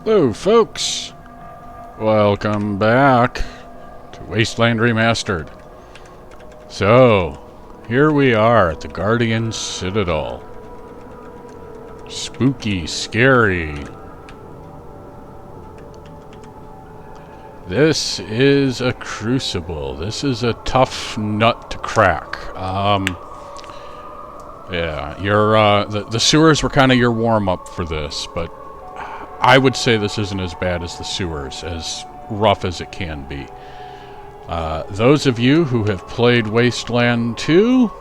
Hello, folks. Welcome back to Wasteland Remastered. So, here we are at the Guardian Citadel. Spooky, scary. This is a crucible. This is a tough nut to crack. Yeah, the sewers were kind of your warm-up for this, but I would say this isn't as bad as the sewers, as rough as it can be. Those of you who have played Wasteland 2,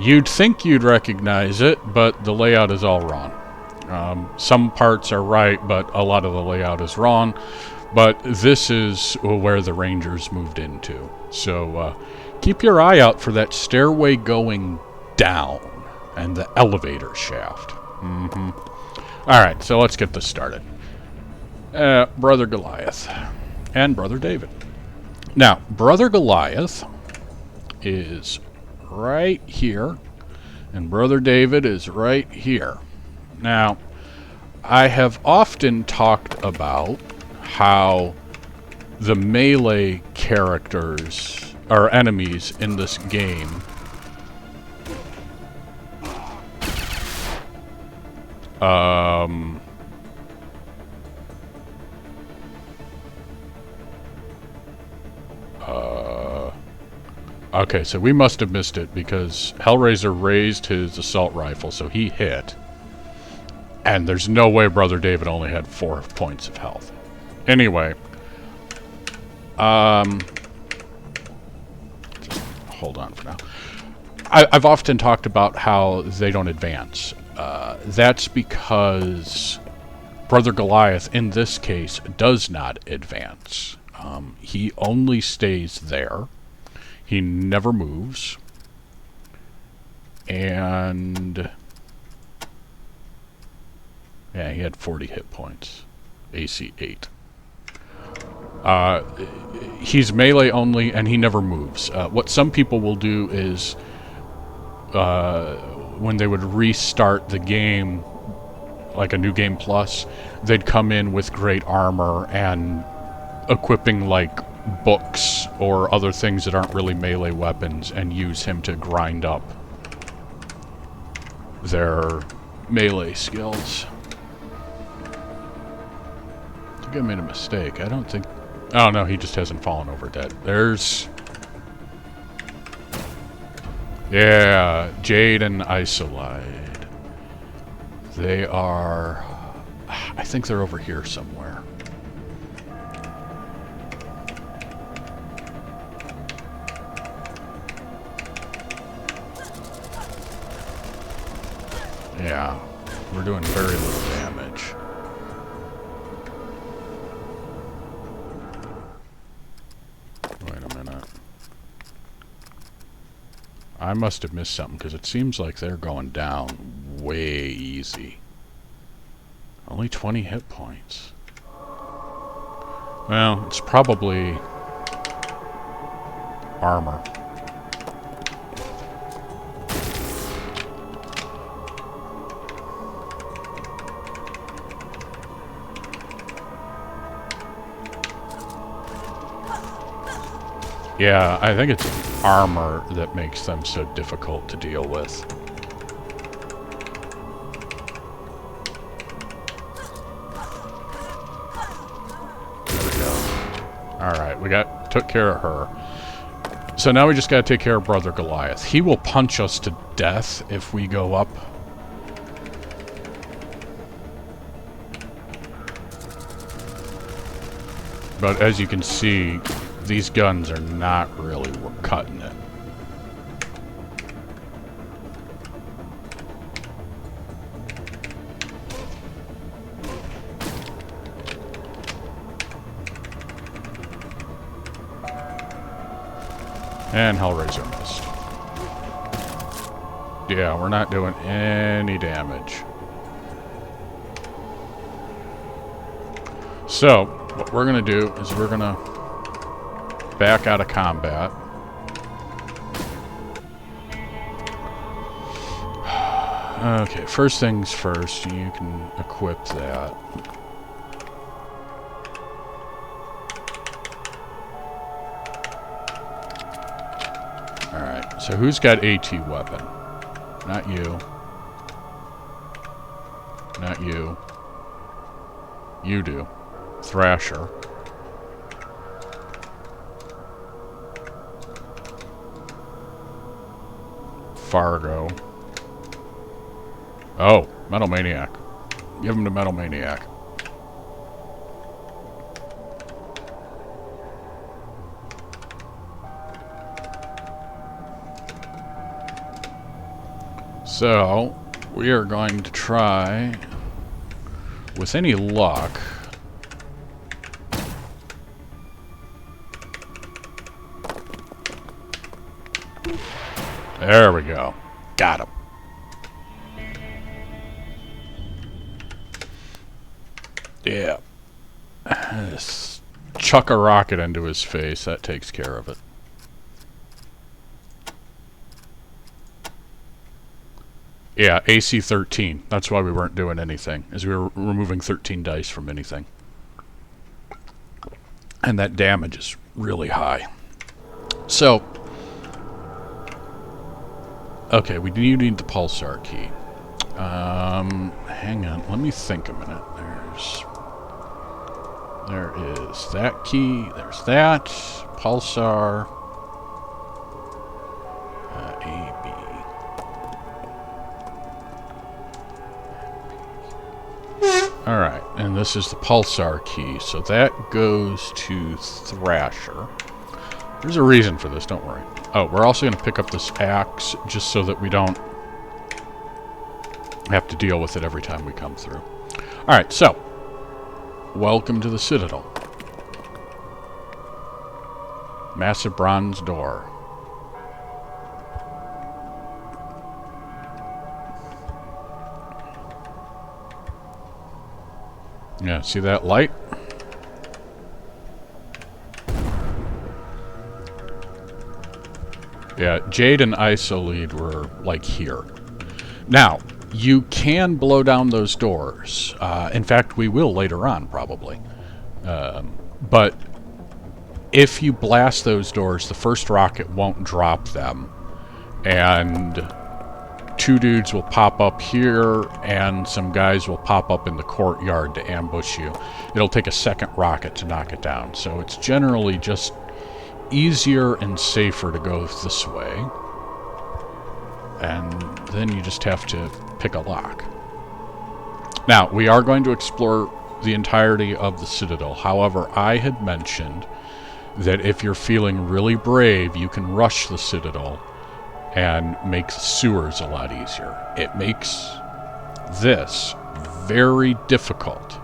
you'd think you'd recognize it, but the layout is all wrong. Some parts are right, but a lot of the layout is wrong. But this is where the Rangers moved into. So keep your eye out for that stairway going down and the elevator shaft. Alright, so let's get this started. Brother Goliath and Brother David. Now, Brother Goliath is right here, and Brother David is right here. Now, I have often talked about how the melee characters, or enemies in this game, okay, so we must have missed it because Hellraiser raised his assault rifle, so he hit. And there's no way Brother David only had 4 points of health. Anyway, just hold on for now. I've often talked about how they don't advance. That's because Brother Goliath, in this case, does not advance. He only stays there. He never moves. And yeah, he had 40 hit points. AC 8. He's melee only, and he never moves. What some people will do is, when they would restart the game, like a new game plus, they'd come in with great armor and equipping like books or other things that aren't really melee weapons and use him to grind up their melee skills. I think I made a mistake. I don't think... Oh no, he just hasn't fallen over dead. There's... Yeah, Jade and Isolide. They are... I think they're over here somewhere. Yeah, we're doing very little damage. Wait a minute. I must have missed something, because it seems like they're going down way easy. Only 20 hit points. Well, it's probably armor. Yeah, I think it's armor that makes them so difficult to deal with. There we go. Alright, we took care of her. So now we just gotta take care of Brother Goliath. He will punch us to death if we go up. But as you can see, these guns are not really cutting it. And Hellraiser missed. Yeah, we're not doing any damage. So, what we're gonna do is we're gonna back out of combat. Okay, first things first, you can equip that. So who's got AT weapon? Not you. Not you. You do. Thrasher. Fargo. Oh, Metal Maniac. Give him to Metal Maniac. So, we are going to try, with any luck, there we go. Got him. Yeah. Just chuck a rocket into his face. That takes care of it. Yeah, AC 13. That's why we weren't doing anything, is we were removing 13 dice from anything. And that damage is really high. So, okay, we do need the pulsar key. Hang on, let me think a minute. There is that key, there's that, pulsar, A, B. Alright, and this is the pulsar key, so that goes to Thrasher. There's a reason for this, don't worry. Oh, we're also going to pick up this axe, just so that we don't have to deal with it every time we come through. Alright, so, welcome to the Citadel. Massive bronze door. Yeah, see that light? Yeah, Jade and Isolede were, like, here. Now, you can blow down those doors. In fact, we will later on, probably. But if you blast those doors, the first rocket won't drop them. And two dudes will pop up here, and some guys will pop up in the courtyard to ambush you. It'll take a second rocket to knock it down. So it's generally just easier and safer to go this way. And then you just have to pick a lock. Now, we are going to explore the entirety of the Citadel. However, I had mentioned that if you're feeling really brave, you can rush the Citadel and make the sewers a lot easier. It makes this very difficult.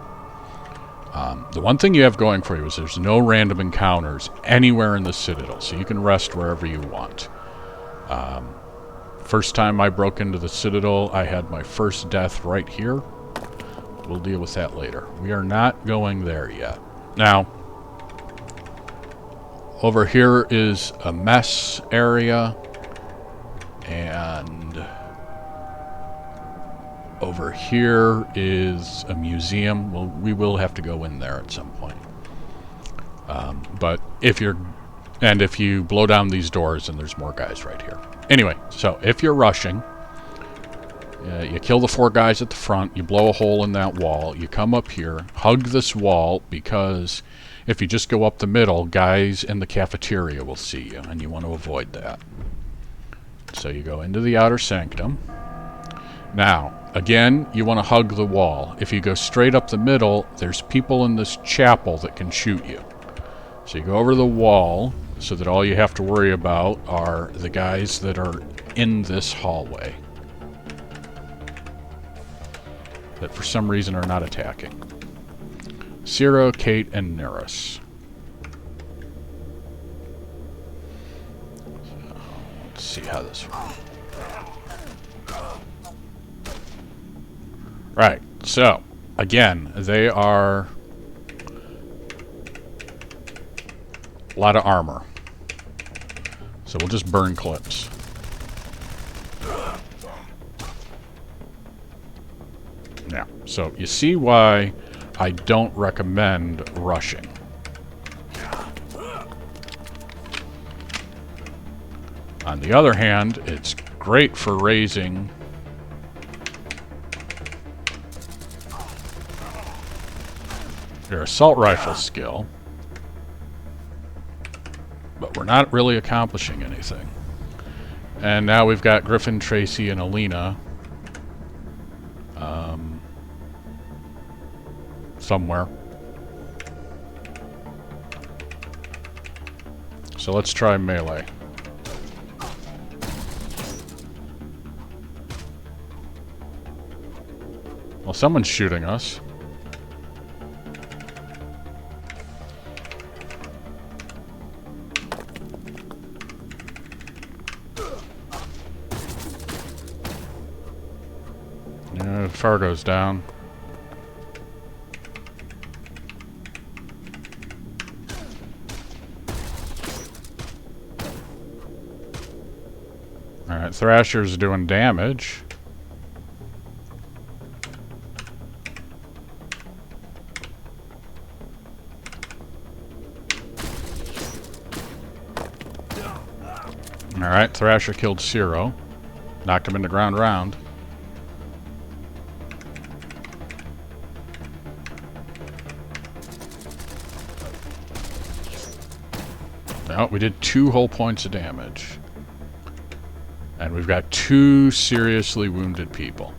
The one thing you have going for you is there's no random encounters anywhere in the Citadel, so you can rest wherever you want. First time I broke into the Citadel, I had my first death right here. We'll deal with that later. We are not going there yet. Now, over here is a mess area, and over here is a museum. Well, we will have to go in there at some point. But if you blow down these doors, then there's more guys right here. Anyway, so if you're rushing, you kill the 4 guys at the front, you blow a hole in that wall, you come up here, hug this wall, because if you just go up the middle, guys in the cafeteria will see you, and you want to avoid that. So you go into the outer sanctum. Now, again, you want to hug the wall. If you go straight up the middle, there's people in this chapel that can shoot you. So you go over the wall, so that all you have to worry about are the guys that are in this hallway. That for some reason are not attacking. Ciro, Kate, and Neris. So, let's see how this works. Right, so, again, they are a lot of armor. So we'll just burn clips. Now, so you see why I don't recommend rushing. On the other hand, it's great for raising your assault rifle skill, but we're not really accomplishing anything. And now we've got Griffin, Tracy, and Alina somewhere. So let's try melee. Well, someone's shooting us. Yeah, Fargo's down. Alright, Thrasher's doing damage. Alright, Thrasher killed Zero. Knocked him into ground round. No, we did 2 whole points of damage. And we've got 2 seriously wounded people.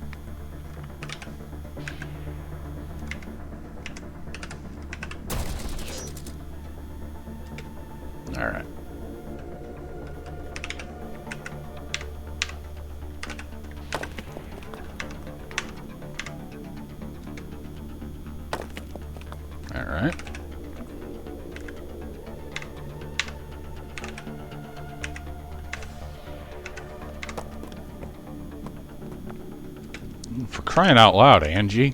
Alright. Alright. For crying out loud, Angie.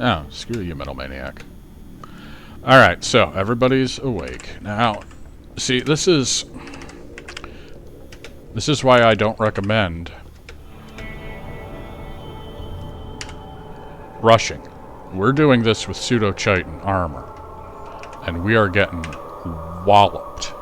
Oh, screw you, Metal Maniac. Alright, so everybody's awake. Now, see, this is why I don't recommend rushing. We're doing this with pseudo-chitin armor, and we are getting walloped.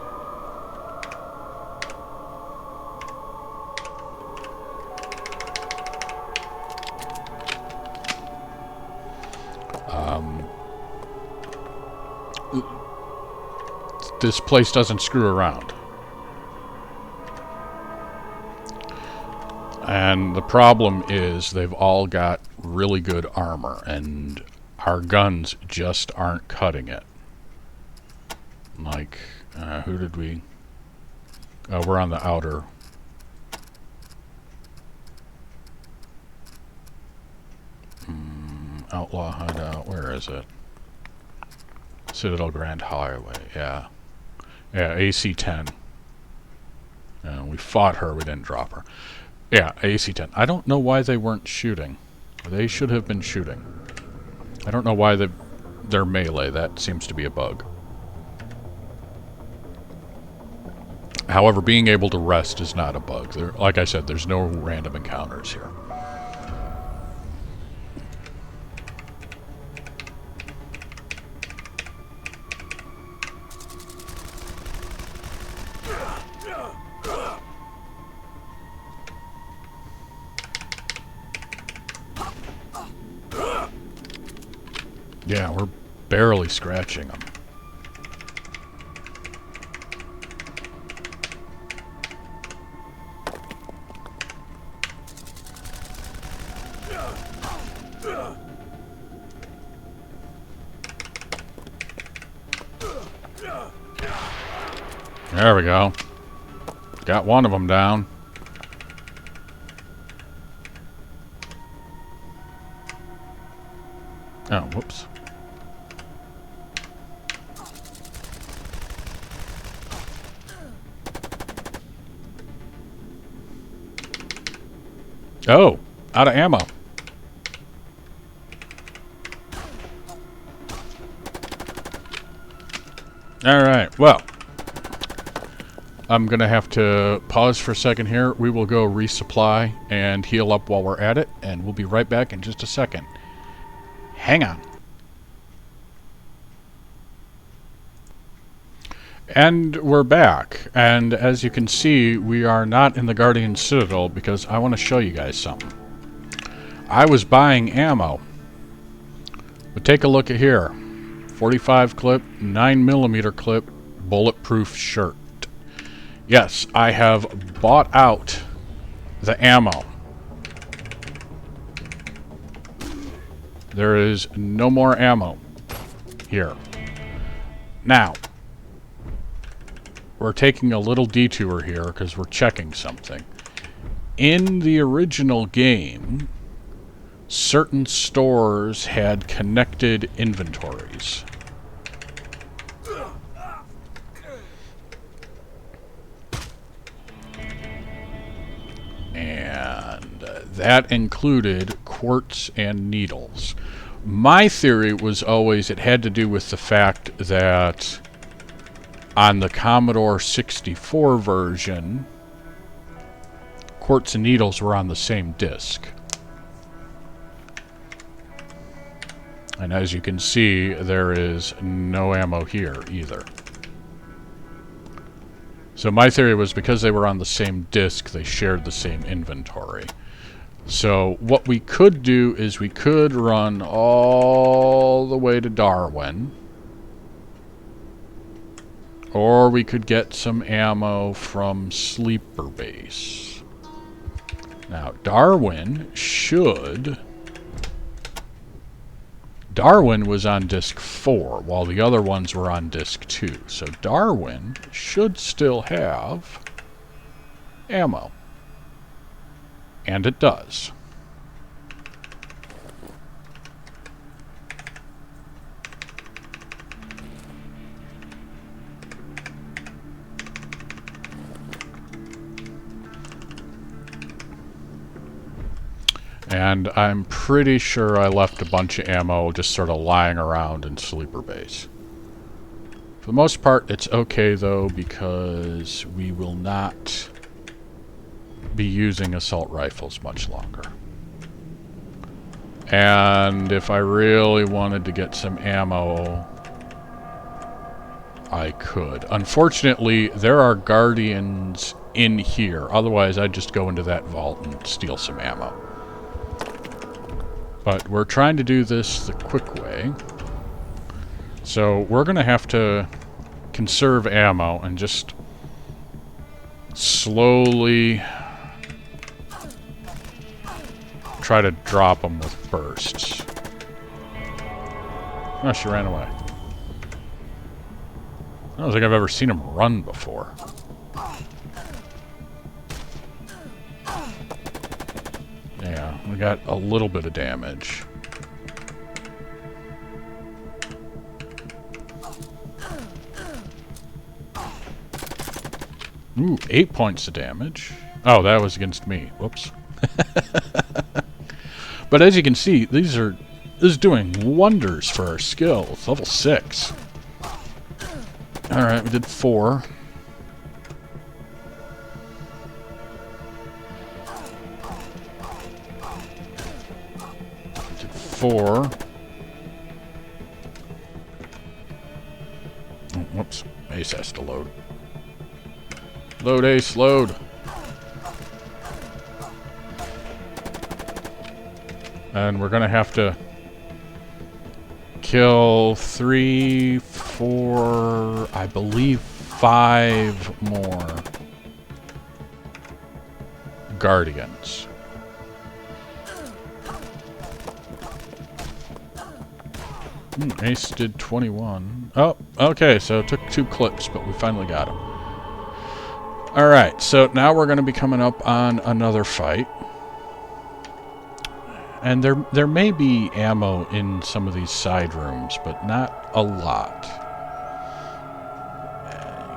This place doesn't screw around. And the problem is they've all got really good armor, and our guns just aren't cutting it. Like, who did we... Oh, we're on the outer... Outlaw hideout, where is it? Citadel Grand Highway, yeah. Yeah, AC-10. We fought her, we didn't drop her. Yeah, AC-10. I don't know why they weren't shooting. They should have been shooting. I don't know why they're melee. That seems to be a bug. However, being able to rest is not a bug. Like I said, there's no random encounters here. Yeah, we're barely scratching them. There we go. Got one of them down. Oh, whoops. Oh, out of ammo. Alright, well. I'm going to have to pause for a second here. We will go resupply and heal up while we're at it, and we'll be right back in just a second. Hang on. And we're back, and as you can see, we are not in the Guardian Citadel because I want to show you guys something. I was buying ammo, but take a look at here. 45 clip, 9mm clip, bulletproof shirt. Yes, I have bought out the ammo. There is no more ammo here. Now, we're taking a little detour here because we're checking something. In the original game, certain stores had connected inventories. And that included quartz and needles. My theory was always it had to do with the fact that on the Commodore 64 version, quartz and needles were on the same disc. And as you can see, there is no ammo here either. So my theory was because they were on the same disc, they shared the same inventory. So what we could do is we could run all the way to Darwin. Or we could get some ammo from Sleeper Base. Now, Darwin was on disc 4, while the other ones were on disc 2. So Darwin should still have ammo. And it does. And I'm pretty sure I left a bunch of ammo just sort of lying around in Sleeper Base. For the most part, it's okay though, because we will not be using assault rifles much longer. And if I really wanted to get some ammo, I could. Unfortunately, there are Guardians in here. Otherwise, I'd just go into that vault and steal some ammo. But we're trying to do this the quick way. So we're going to have to conserve ammo and just slowly try to drop them with bursts. Oh, she ran away. I don't think I've ever seen him run before. Yeah, we got a little bit of damage. Ooh, 8 points of damage. Oh, that was against me. Whoops. But as you can see, this is doing wonders for our skill. It's level 6. Alright, we did 4. We did 4. Oh, whoops. Ace has to load. Load, Ace, load. And we're gonna have to kill 3, 4, I believe 5 more Guardians. Ace did 21. Oh, okay, so it took 2 clips, but we finally got him. Alright, so now we're going to be coming up on another fight. And there may be ammo in some of these side rooms, but not a lot.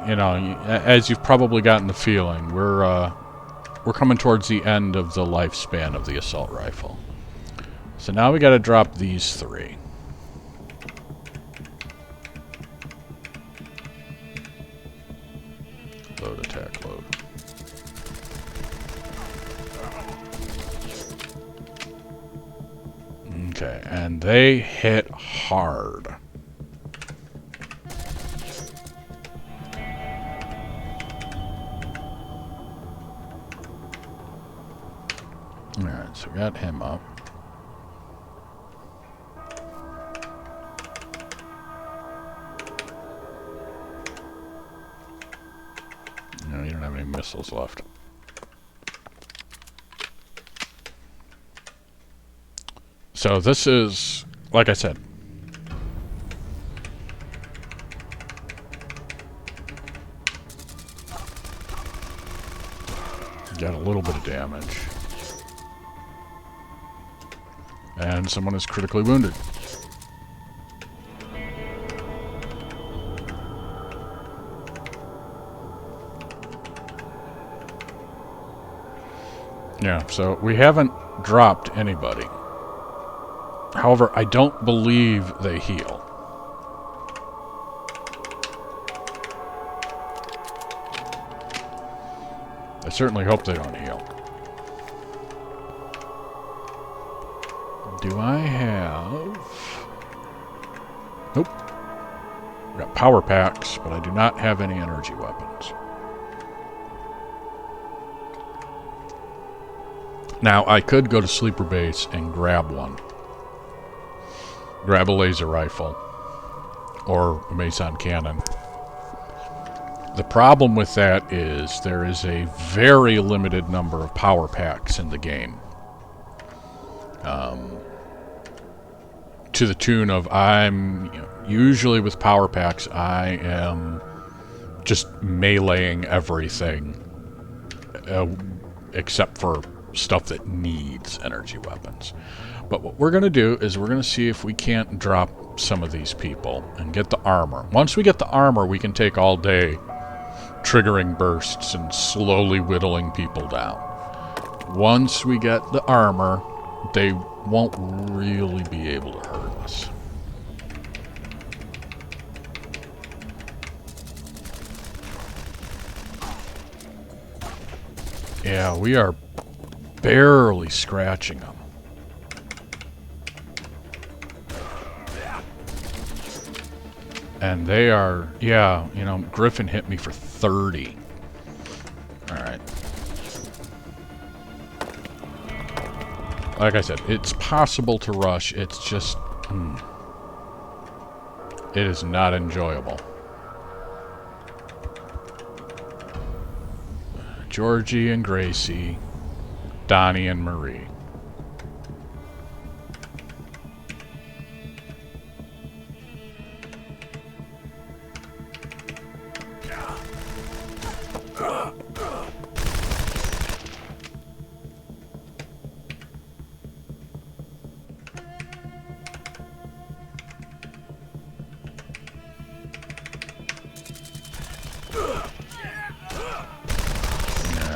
You know, as you've probably gotten the feeling, we're coming towards the end of the lifespan of the assault rifle. So now we got to drop these 3. Load, attack, load. Okay, and they hit hard. Alright, so we got him up. No, you don't have any missiles left. So this is, like I said, got a little bit of damage. And someone is critically wounded. Yeah, so we haven't dropped anybody. However, I don't believe they heal. I certainly hope they don't heal. Do I have... Nope. I've got power packs, but I do not have any energy weapons. Now, I could go to Sleeper Base and grab one. Grab a laser rifle. Or a Mason cannon. The problem with that is there is a very limited number of power packs in the game. To the tune of, usually with power packs, I am just meleeing everything except for stuff that needs energy weapons. But what we're going to do is we're going to see if we can't drop some of these people and get the armor. Once we get the armor, we can take all day triggering bursts and slowly whittling people down. Once we get the armor, they won't really be able to hurt us. Yeah, we are barely scratching them. And they are, yeah, you know, Griffin hit me for 30. Alright. Like I said, it's possible to rush. It's just... it is not enjoyable. Georgie and Gracie. Donnie and Marie.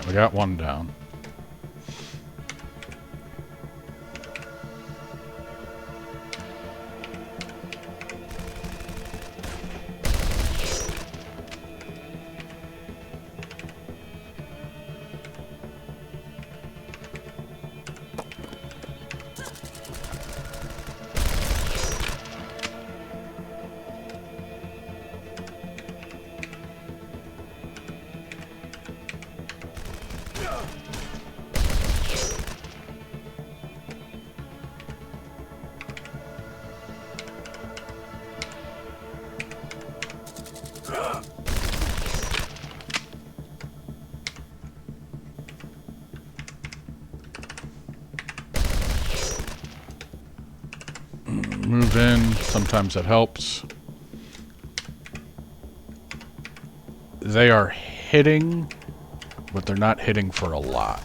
We got one down. Move in. Sometimes that helps. They are hitting, but they're not hitting for a lot.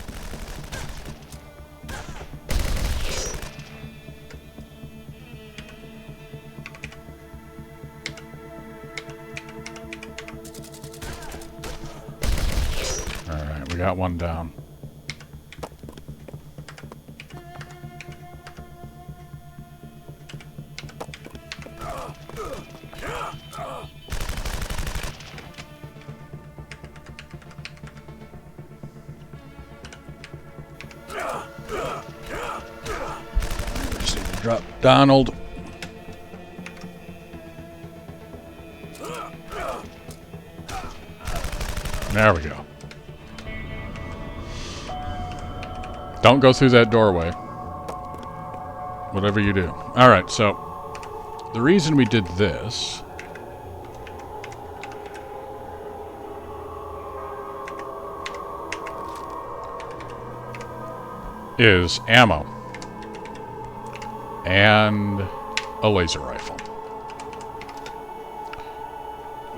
Alright, we got one down. Drop Donald. There we go. Don't go through that doorway. Whatever you do. Alright, so the reason we did this is ammo and a laser rifle.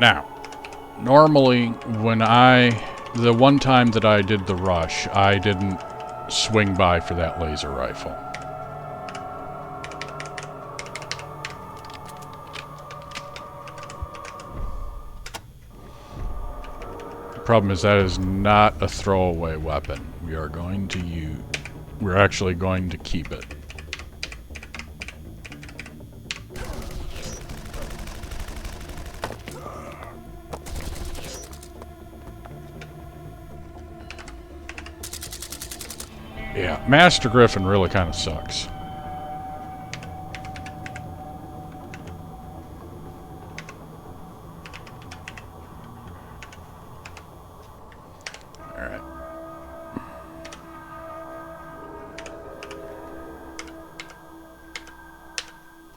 Now, normally when the one time that I did the rush, I didn't swing by for that laser rifle. The problem is that is not a throwaway weapon. We're actually going to keep it. Yeah, Master Griffin really kind of sucks. Alright.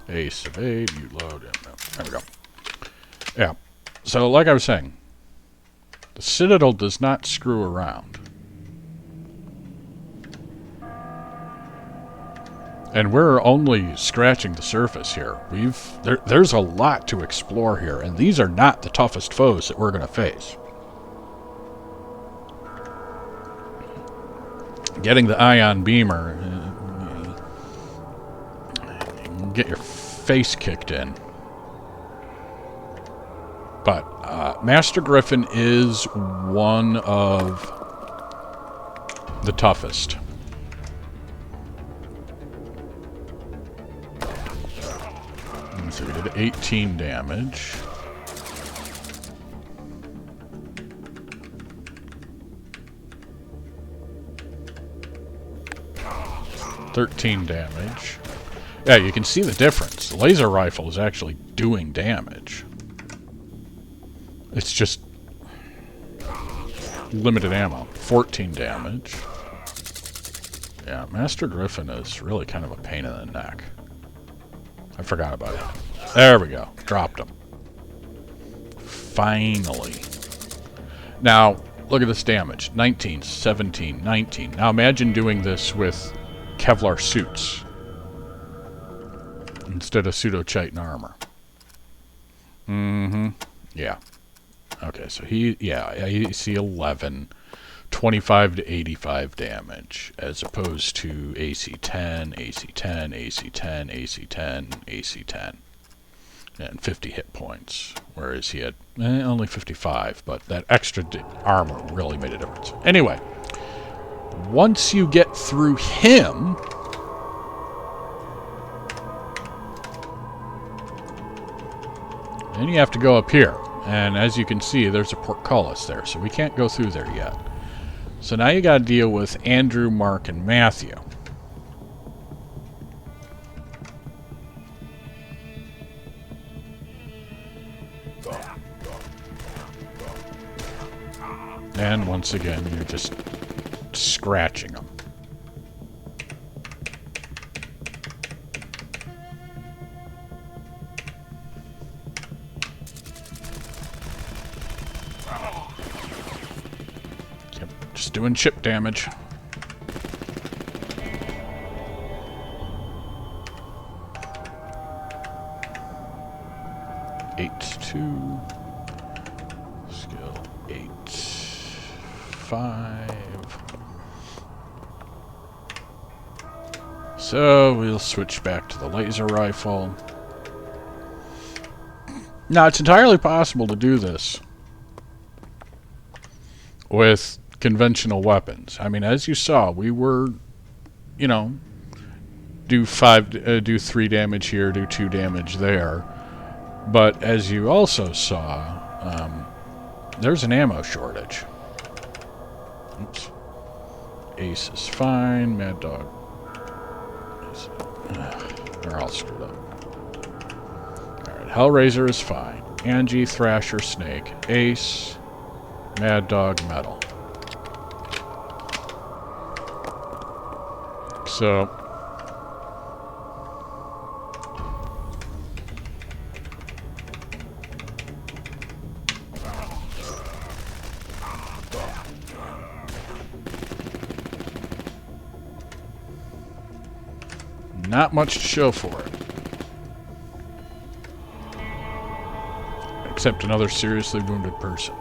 Ace evade, you load in. There we go. Yeah. So, like I was saying, the Citadel does not screw around. And we're only scratching the surface here. There's a lot to explore here, and these are not the toughest foes that we're going to face. Getting the ion beamer, you can get your face kicked in. But Master Griffin is one of the toughest. So we did 18 damage. $13 damage. Yeah, you can see the difference. The laser rifle is actually doing damage. It's just limited ammo. 14 damage. Yeah, Master Griffin is really kind of a pain in the neck. I forgot about it. There we go. Dropped him. Finally. Now, look at this damage. 19, 17, 19. Now imagine doing this with Kevlar suits instead of pseudo-chitin armor. Mm-hmm. Yeah. Okay, so you see 11. 25 to 85 damage, as opposed to AC-10, AC-10, AC-10, AC-10, AC-10. And 50 hit points, whereas he had only 55, but that extra armor really made a difference. Anyway, once you get through him, then you have to go up here. And as you can see, there's a portcullis there, so we can't go through there yet. So now you gotta deal with Andrew, Mark, and Matthew. And once again, you're just scratching them. Just doing chip damage. Two. Skill 8. 5. So we'll switch back to the laser rifle. Now it's entirely possible to do this with conventional weapons. I mean, as you saw, we were, do 3 damage here, do 2 damage there. But as you also saw, there's an ammo shortage. Oops. Ace is fine. Mad Dog. They're all screwed up. Alright, Hellraiser is fine. Angie, Thrasher, Snake. Ace, Mad Dog, Metal. so... Not much to show for it. Except another seriously wounded person.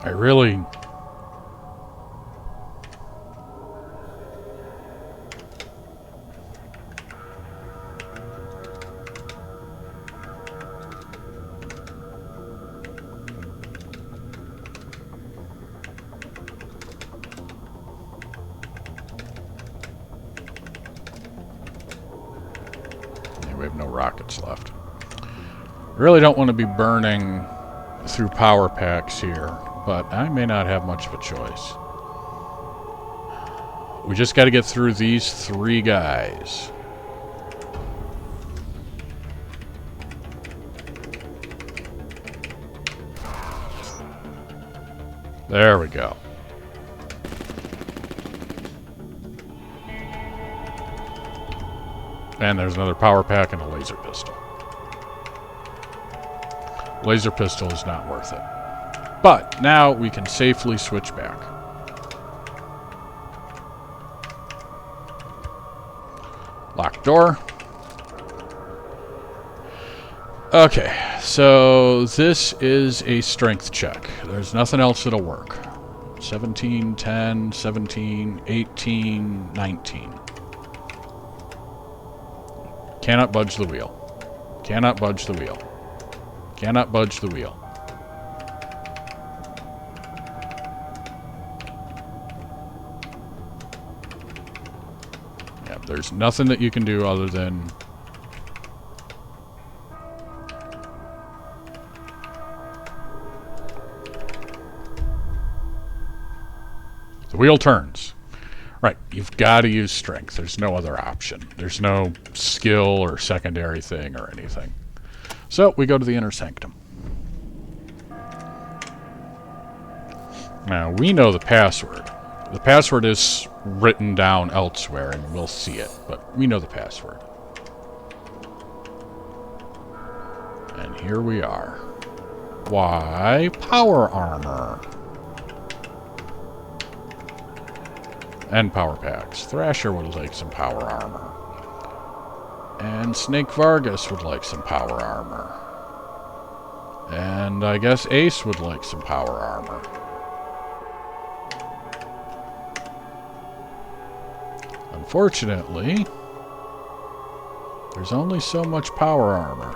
I really... We have no rockets left. Really don't want to be burning through power packs here, but I may not have much of a choice. We just got to get through these 3 guys. There we go. And there's another power pack and a laser pistol. Laser pistol is not worth it. But now we can safely switch back. Locked door. Okay, so this is a strength check. There's nothing else that'll work. 17, 10, 17, 18, 19. Cannot budge the wheel. Cannot budge the wheel. Cannot budge the wheel. Yeah, there's nothing that you can do other than... The wheel turns. Right, you've got to use strength. There's no other option. There's no skill or secondary thing or anything. So, we go to the inner sanctum. Now, we know the password. The password is written down elsewhere, and we'll see it, but we know the password. And here we are. Why, power armor. And power packs. Thrasher would like some power armor. And Snake Vargas would like some power armor. And I guess Ace would like some power armor. Unfortunately, there's only so much power armor.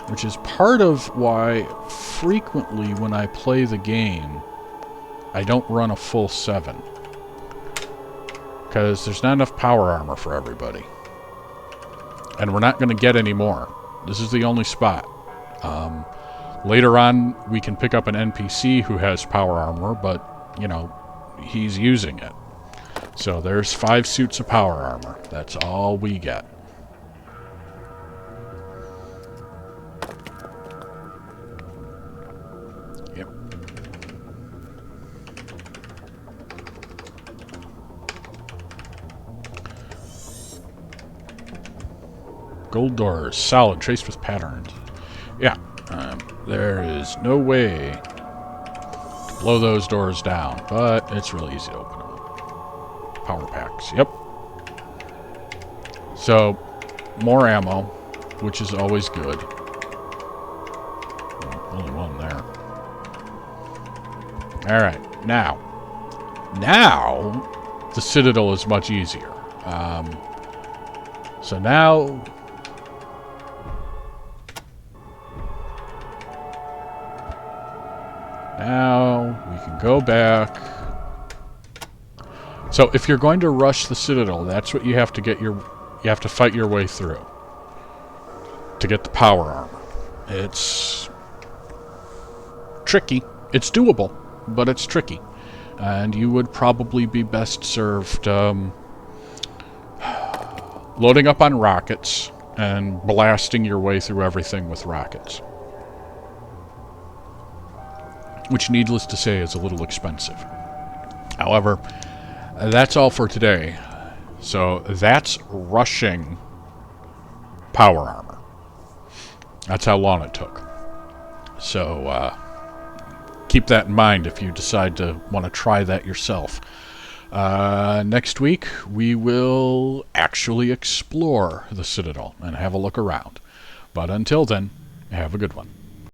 Which is part of why frequently when I play the game, I don't run a full 7. Because there's not enough power armor for everybody. And we're not going to get any more. This is the only spot. Later on, we can pick up an NPC who has power armor, but, you know, he's using it. So there's 5 suits of power armor. That's all we get. Yep. Gold doors, solid, traced with patterns. Yeah, there is no way to blow those doors down, but it's really easy to open them. Power packs, yep. So, more ammo, which is always good. Only one there. Alright, now, the Citadel is much easier. So now... Now, we can go back. So, if you're going to rush the Citadel, that's what you have to get your... You have to fight your way through. To get the power armor. It's... tricky. It's doable, but it's tricky. and you would probably be best served loading up on rockets and blasting your way through everything with rockets. Which, needless to say, is a little expensive. However, that's all for today. So that's rushing power armor. That's how long it took. So keep that in mind if you decide to want to try that yourself. Next week, we will actually explore the Citadel and have a look around. But until then, have a good one.